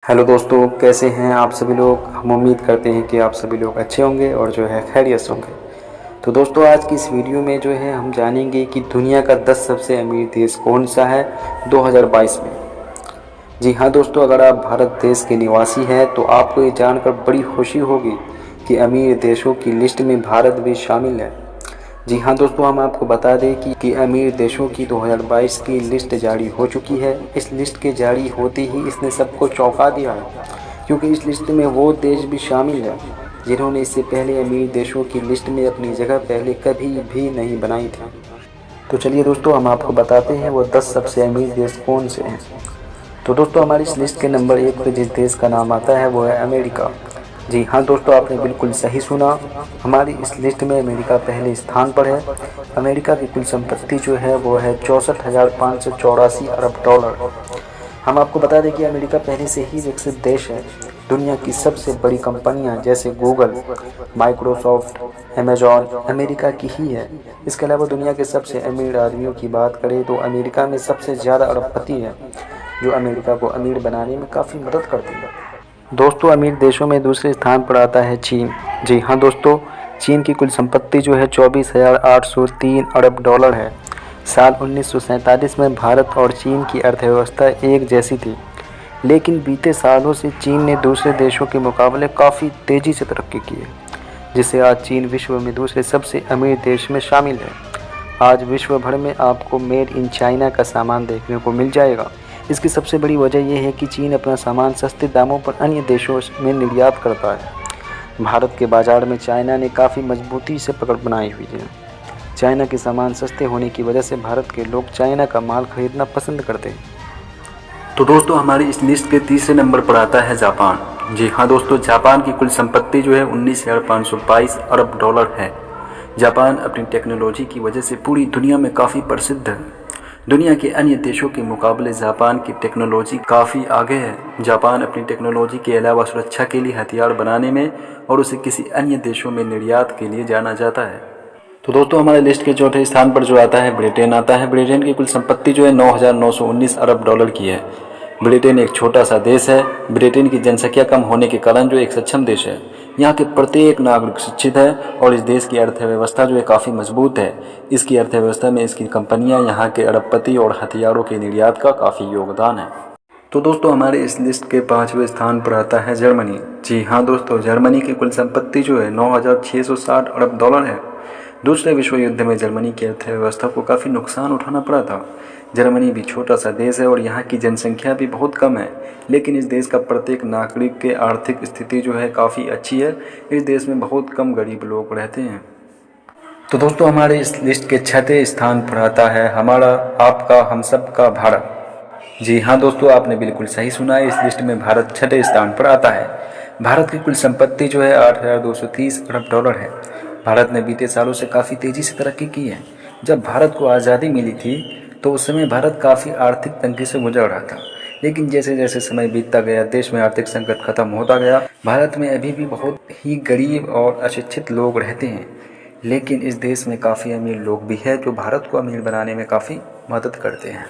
Hello दोस्तों, कैसे हैं आप सभी लोग। हम उम्मीद करते हैं कि आप सभी लोग अच्छे होंगे और जो है खैरियत से होंगे। तो दोस्तों, आज की इस वीडियो में जो है हम जानेंगे कि दुनिया का 10 सबसे अमीर देश कौन सा है 2022 में। जी हाँ दोस्तों, अगर आप भारत देश के निवासी हैं तो आपको ये जानकर बड़ी खुशी होगी कि अमीर देशों की लिस्ट में भारत भी शामिल है। जी हाँ दोस्तों, हम आपको बता दें कि अमीर देशों की 2022 की लिस्ट जारी हो चुकी है। इस लिस्ट के जारी होते ही इसने सबको चौंका दिया है, क्योंकि इस लिस्ट में वो देश भी शामिल है जिन्होंने इससे पहले अमीर देशों की लिस्ट में अपनी जगह पहले कभी भी नहीं बनाई थी। तो चलिए दोस्तों, हम आपको बताते हैं वो 10 सबसे अमीर देश कौन से हैं। तो दोस्तों, हमारी इस लिस्ट के नंबर 1 पर जिस देश का नाम आता है वो है अमेरिका। जी हाँ दोस्तों, आपने बिल्कुल सही सुना। हमारी इस लिस्ट में अमेरिका पहले स्थान पर है। अमेरिका की कुल संपत्ति जो है वो है 64,584 अरब डॉलर। हम आपको बता दें कि अमेरिका पहले से ही विकसित देश है। दुनिया की सबसे बड़ी कंपनियां जैसे गूगल, माइक्रोसॉफ्ट, अमेजॉन अमेरिका की ही है। इसके अलावा दुनिया के सबसे अमीर आदमियों की बात करें तो अमेरिका में सबसे ज़्यादा अरबपति है, जो अमेरिका को अमीर बनाने में काफ़ी मदद करती है। दोस्तों, अमीर देशों में दूसरे स्थान पर आता है चीन। जी हाँ दोस्तों, चीन की कुल संपत्ति जो है 24,803 अरब डॉलर है। साल 1947 में भारत और चीन की अर्थव्यवस्था एक जैसी थी, लेकिन बीते सालों से चीन ने दूसरे देशों के मुकाबले काफ़ी तेज़ी से तरक्की की है, जिससे आज चीन विश्व में दूसरे सबसे अमीर देश में शामिल है। आज विश्व भर में आपको मेड इन चाइना का सामान देखने को मिल जाएगा। इसकी सबसे बड़ी वजह यह है कि चीन अपना सामान सस्ते दामों पर अन्य देशों में निर्यात करता है। भारत के बाज़ार में चाइना ने काफ़ी मजबूती से पकड़ बनाई हुई है। चाइना के सामान सस्ते होने की वजह से भारत के लोग चाइना का माल खरीदना पसंद करते हैं। तो दोस्तों, हमारी इस लिस्ट के तीसरे नंबर पर आता है जापान। जी हाँ दोस्तों, जापान की कुल संपत्ति जो है 19,522 अरब डॉलर है। जापान अपनी टेक्नोलॉजी की वजह से पूरी दुनिया में काफ़ी प्रसिद्ध है। दुनिया के अन्य देशों के मुकाबले जापान की टेक्नोलॉजी काफ़ी आगे है। जापान अपनी टेक्नोलॉजी के अलावा सुरक्षा के लिए हथियार बनाने में और उसे किसी अन्य देशों में निर्यात के लिए जाना जाता है। तो दोस्तों, हमारे लिस्ट के चौथे स्थान पर जो आता है ब्रिटेन आता है। ब्रिटेन की कुल संपत्ति जो है 9,919 अरब डॉलर की है। ब्रिटेन एक छोटा सा देश है। ब्रिटेन की जनसंख्या कम होने के कारण जो एक सक्षम देश है। यहाँ के प्रत्येक नागरिक शिक्षित है और इस देश की अर्थव्यवस्था जो है काफ़ी मजबूत है। इसकी अर्थव्यवस्था में इसकी कंपनियाँ, यहाँ के अरबपति और हथियारों के निर्यात का काफ़ी योगदान है। तो दोस्तों, हमारे इस लिस्ट के 5वें स्थान पर आता है जर्मनी। जी हाँ दोस्तों, जर्मनी की कुल संपत्ति जो है 9,660 अरब डॉलर है। दूसरे विश्व युद्ध में जर्मनी की अर्थव्यवस्था को काफ़ी नुकसान उठाना पड़ा था। जर्मनी भी छोटा सा देश है और यहाँ की जनसंख्या भी बहुत कम है, लेकिन इस देश का प्रत्येक नागरिक के आर्थिक स्थिति जो है काफ़ी अच्छी है। इस देश में बहुत कम गरीब लोग रहते हैं। तो दोस्तों, हमारे इस लिस्ट के 6वें स्थान पर आता है हमारा, आपका, हम सब का भारत। जी हाँ दोस्तों, आपने बिल्कुल सही सुना है। इस लिस्ट में भारत 6वें स्थान पर आता है। भारत की कुल संपत्ति जो है 8,230 अरब डॉलर है। भारत ने बीते सालों से काफ़ी तेज़ी से तरक्की की है। जब भारत को आज़ादी मिली थी तो उस समय भारत काफ़ी आर्थिक तंगी से गुजर रहा था, लेकिन जैसे जैसे समय बीतता गया, देश में आर्थिक संकट खत्म होता गया। भारत में अभी भी बहुत ही गरीब और अशिक्षित लोग रहते हैं, लेकिन इस देश में काफ़ी अमीर लोग भी हैं जो भारत को अमीर बनाने में काफ़ी मदद करते हैं।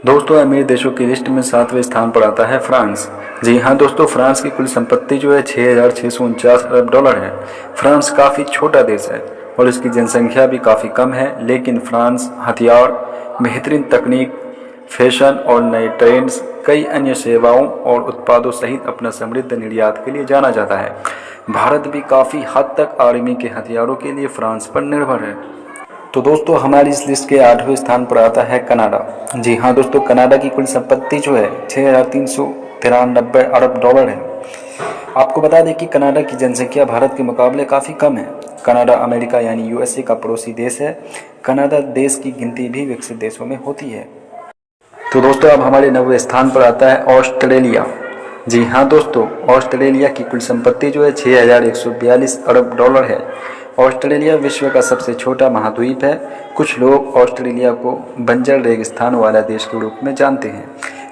दोस्तों, अमीर देशों की लिस्ट में 7वें स्थान पर आता है फ्रांस। जी हाँ दोस्तों, फ्रांस की कुल संपत्ति जो है 6,649 अरब डॉलर है। फ्रांस काफ़ी छोटा देश है और इसकी जनसंख्या भी काफ़ी कम है, लेकिन फ्रांस हथियार, बेहतरीन तकनीक, फैशन और नए ट्रेंड्स, कई अन्य सेवाओं और उत्पादों सहित अपना समृद्ध निर्यात के लिए जाना जाता है। भारत भी काफ़ी हद तक आर्मी के हथियारों के लिए फ्रांस पर निर्भर है। तो दोस्तों, हमारी इस लिस्ट के 8वें स्थान पर आता है कनाडा। जी हाँ दोस्तों, कनाडा की कुल संपत्ति जो है 6,393 अरब डॉलर है। आपको बता दें कि कनाडा की जनसंख्या भारत के मुकाबले काफ़ी कम है। कनाडा अमेरिका यानी यूएसए का पड़ोसी देश है। कनाडा देश की गिनती भी विकसित देशों में होती है। तो दोस्तों, अब हमारे 9वें स्थान पर आता है ऑस्ट्रेलिया। जी हाँ दोस्तों, ऑस्ट्रेलिया की कुल संपत्ति जो है 6,142 अरब डॉलर है। ऑस्ट्रेलिया विश्व का सबसे छोटा महाद्वीप है। कुछ लोग ऑस्ट्रेलिया को बंजर रेगिस्तान वाला देश के रूप में जानते हैं,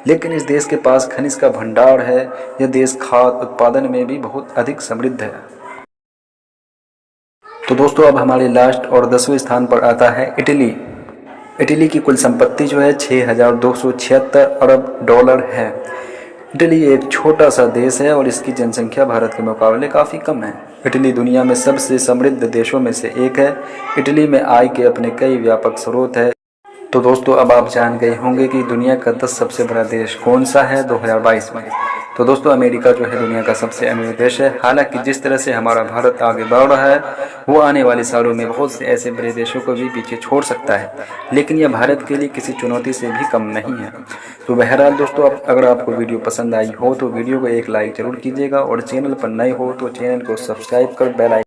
लेकिन इस देश के पास खनिज का भंडार है। यह देश खाद्य उत्पादन में भी बहुत अधिक समृद्ध है। तो दोस्तों, अब हमारे लास्ट और 10वें स्थान पर आता है इटली। इटली की कुल संपत्ति जो है 6,276 अरब डॉलर है। इटली एक छोटा सा देश है और इसकी जनसंख्या भारत के मुकाबले काफ़ी कम है। इटली दुनिया में सबसे समृद्ध देशों में से एक है। इटली में आय के अपने कई व्यापक स्रोत है। तो दोस्तों अब आप जान गए होंगे कि दुनिया का 10 सबसे बड़ा देश कौन सा है 2022 में। तो दोस्तों अमेरिका जो है दुनिया का सबसे अमीर देश है। हालांकि जिस तरह से हमारा भारत आगे बढ़ रहा है वो आने वाले सालों में बहुत से ऐसे बड़े देशों को भी पीछे छोड़ सकता है, लेकिन यह भारत के लिए किसी चुनौती से भी कम नहीं है। तो बहरहाल दोस्तों अगर आपको वीडियो पसंद आई हो तो वीडियो को एक लाइक जरूर कीजिएगा और चैनल पर नए हो तो चैनल को सब्सक्राइब कर बेल आइकन